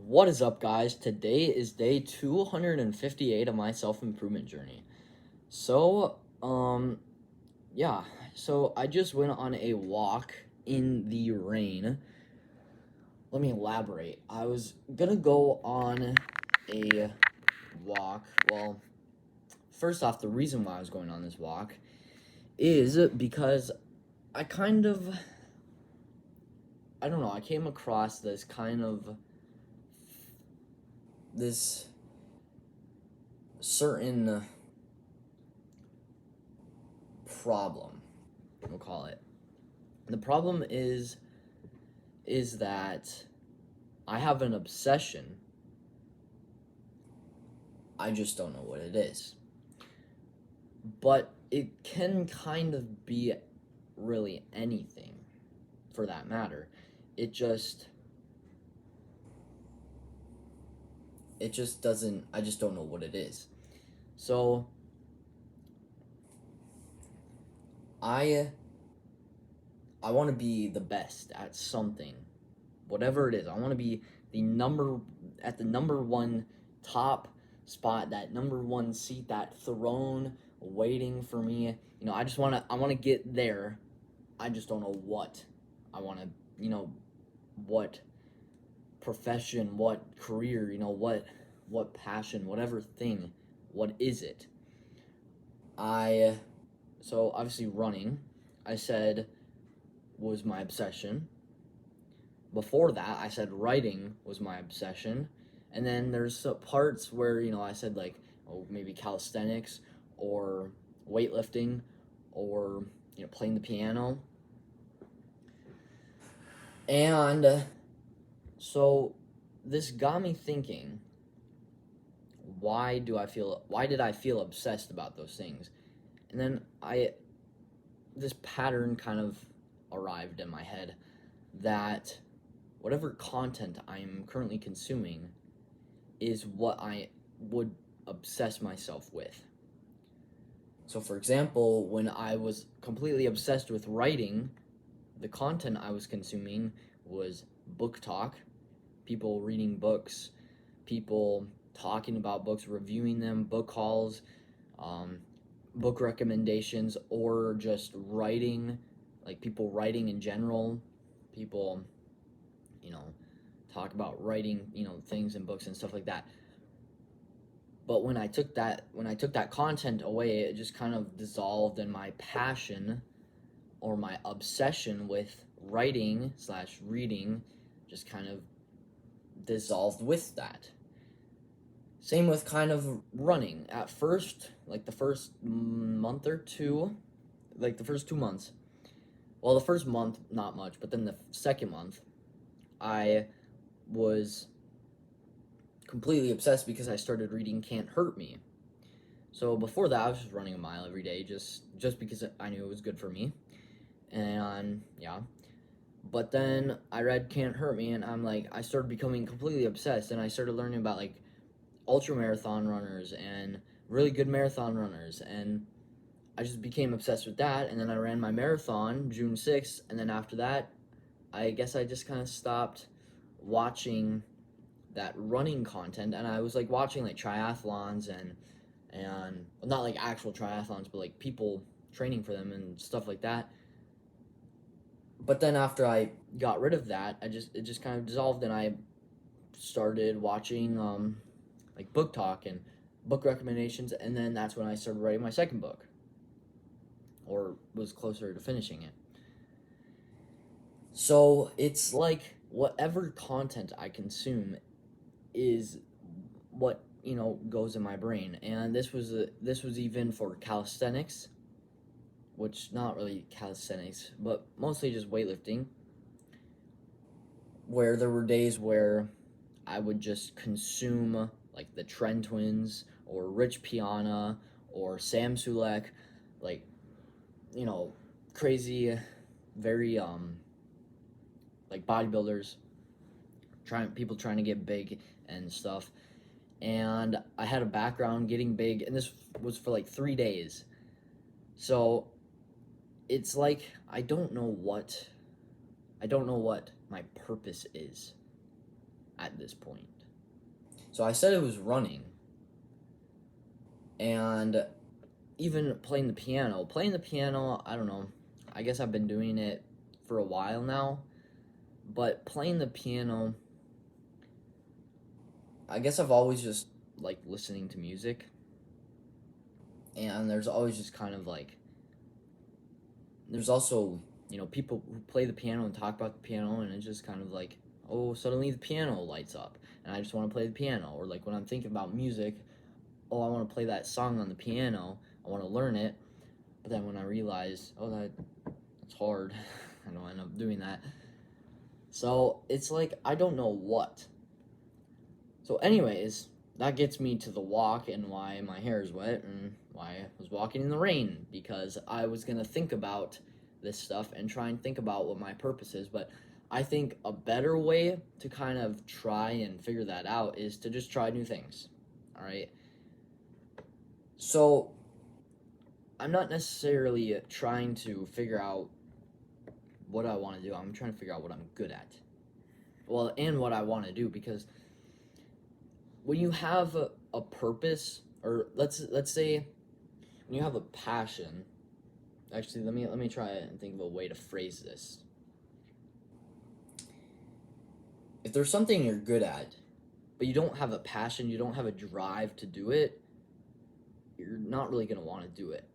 What is up, guys? Today is day 258 of my self-improvement journey. Yeah, so I just went on a walk in the rain. Let me elaborate. I was gonna go on a walk. Well, first off, the reason why I was going on this walk is because I don't know, I came across this certain problem, we'll call it. The problem is that I have an obsession. I just don't know what it is. But it can kind of be really anything, for that matter. It just doesn't, I just don't know what it is. So I want to be the best at something, whatever it is. I want to be the number one top spot, that number one seat, that throne waiting for me. I want to get there. I just don't know what I want to, what profession, what career, what passion, whatever thing, what is it? So obviously running, I said, was my obsession. Before that, I said writing was my obsession. And then there's parts where, I said maybe calisthenics or weightlifting or, playing the piano. And so this got me thinking, why did I feel obsessed about those things? And then this pattern kind of arrived in my head that whatever content I'm currently consuming is what I would obsess myself with. So for example, when I was completely obsessed with writing, the content I was consuming was book talk, people reading books, people talking about books, reviewing them, book hauls, book recommendations, or just writing, like people writing in general. People, talk about writing, things in books and stuff like that. But when I took that content away, it just kind of dissolved, and my passion or my obsession with writing/reading just kind of dissolved with that. Same with kind of running. At first, like the first month or two, like the first 2 months, well, the first month, not much, but then the second month, I was completely obsessed because I started reading Can't Hurt Me. So before that, I was just running a mile every day just because I knew it was good for me. And yeah. But then I read Can't Hurt Me, and I started becoming completely obsessed, and I started learning about ultra marathon runners and really good marathon runners, and I just became obsessed with that. And then I ran my marathon June 6th, and then after that, I guess I just kind of stopped watching that running content, and I was watching triathlons and not actual triathlons, but people training for them and stuff like that. But then after I got rid of that, it just kind of dissolved, and I started watching book talk and book recommendations, and then that's when I started writing my second book, or was closer to finishing it. So it's whatever content I consume is what goes in my brain. And this was even for calisthenics, which not really calisthenics, but mostly just weightlifting, where there were days where I would just consume the Tren Twins or Rich Piana or Sam Sulek, crazy, very bodybuilders, people trying to get big and stuff. And I had a background getting big, and this was for 3 days. So it's I don't know what my purpose is. at this point. So I said it was running, and even playing the piano. Playing the piano, I don't know. I guess I've been doing it for a while now, but playing the piano, I guess I've always just liked listening to music, and there's always just kind of like, there's also, people who play the piano and talk about the piano, and it's just kind of like, oh, suddenly the piano lights up, and I just want to play the piano. Or like when I'm thinking about music, oh, I want to play that song on the piano, I want to learn it, but then when I realize, oh, that's hard, I don't end up doing that. So it's like, I don't know what. So anyways, that gets me to the walk and why my hair is wet and why I was walking in the rain, because I was going to think about this stuff and try and think about what my purpose is. But I think a better way to kind of try and figure that out is to just try new things. All right. So I'm not necessarily trying to figure out what I want to do. I'm trying to figure out what I'm good at. Well, and what I want to do, because when you have a purpose, or let's say when you have a passion. Actually, let me try and think of a way to phrase this. If there's something you're good at, but you don't have a passion, you don't have a drive to do it, you're not really going to want to do it.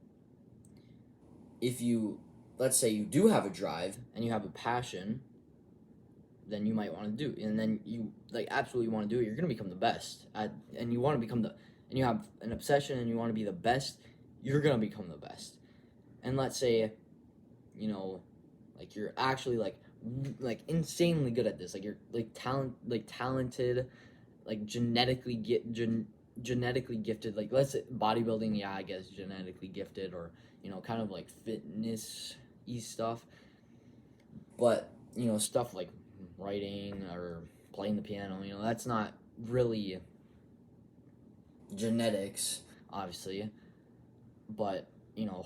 If you, let's say you do have a drive and you have a passion, then you might want to do it, and then you like absolutely want to do it, you're going to become the best at, and you want to become and you have an obsession and you want to be the best, you're going to become the best. And let's say, like you're actually like insanely good at this, like you're talented, like genetically gifted, like let's say bodybuilding, yeah, I guess genetically gifted, or kind of like fitness-y stuff. But stuff like writing or playing the piano, that's not really genetics, obviously, but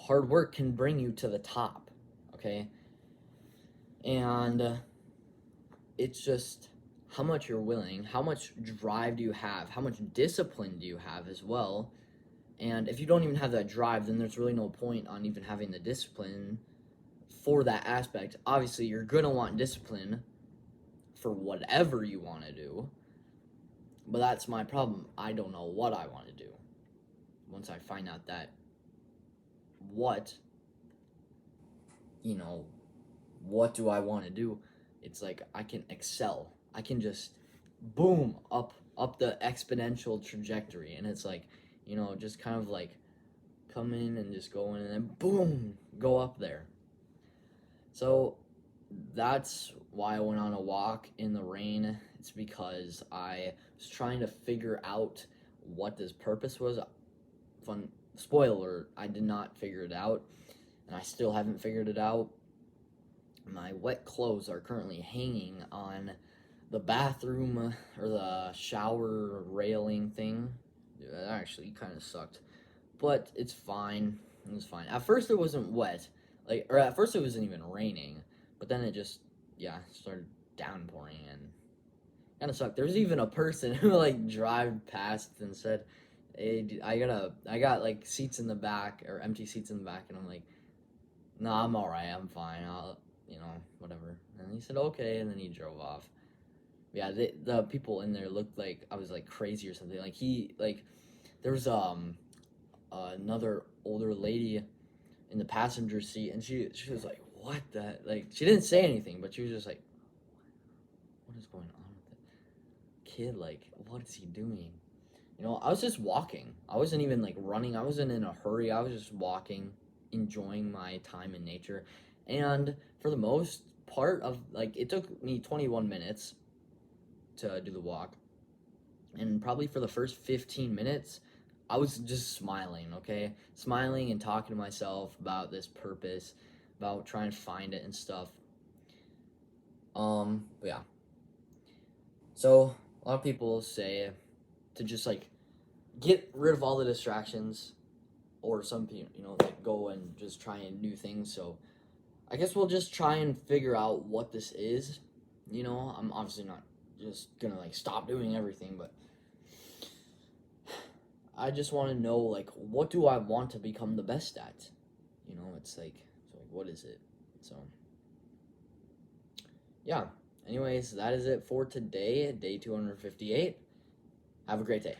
hard work can bring you to the top, okay? And it's just how much you're willing, how much drive do you have, how much discipline do you have as well. And if you don't even have that drive, then there's really no point on even having the discipline for that aspect. Obviously, you're going to want discipline for whatever you want to do, but that's my problem. I don't know what I want to do. Once I find out that what do I want to do, it's like I can excel. I can just boom up the exponential trajectory, and it's like just kind of like come in and just go in and then boom, go up there. So that's why I went on a walk in the rain. It's because I was trying to figure out what this purpose was. Fun spoiler, I did not figure it out, and I still haven't figured it out. My wet clothes are currently hanging on the bathroom or the shower railing thing. That actually kind of sucked, but it's fine. It's fine. At first it wasn't wet, or at first it wasn't even raining, but then it just started downpouring and kind of sucked. There's even a person who drive past and said, "Hey, I got like seats in the back, or empty seats in the back," and I'm like, "No, I'm all right. I'm fine. I'll whatever." And he said, "Okay," and then he drove off. Yeah, the people in there looked like I was like crazy or something. There was another older lady in the passenger seat, and she was like, "What the?" Like, she didn't say anything, but she was just like, "What is going on with the kid? Like, what is he doing?" I was just walking. I wasn't even like running. I wasn't in a hurry. I was just walking, enjoying my time in nature. And for the most part of it took me 21 minutes to do the walk. And probably for the first 15 minutes, I was just smiling, okay? Smiling and talking to myself about this purpose, about trying to find it and stuff. But yeah. So, a lot of people say to just get rid of all the distractions, or some people go and just try and new things. So I guess we'll just try and figure out what this is. I'm obviously not just gonna like stop doing everything, but I just want to know, like, what do I want to become the best at? You know, it's like, so like, what is it? So, yeah. Anyways, that is it for today, day 258. Have a great day.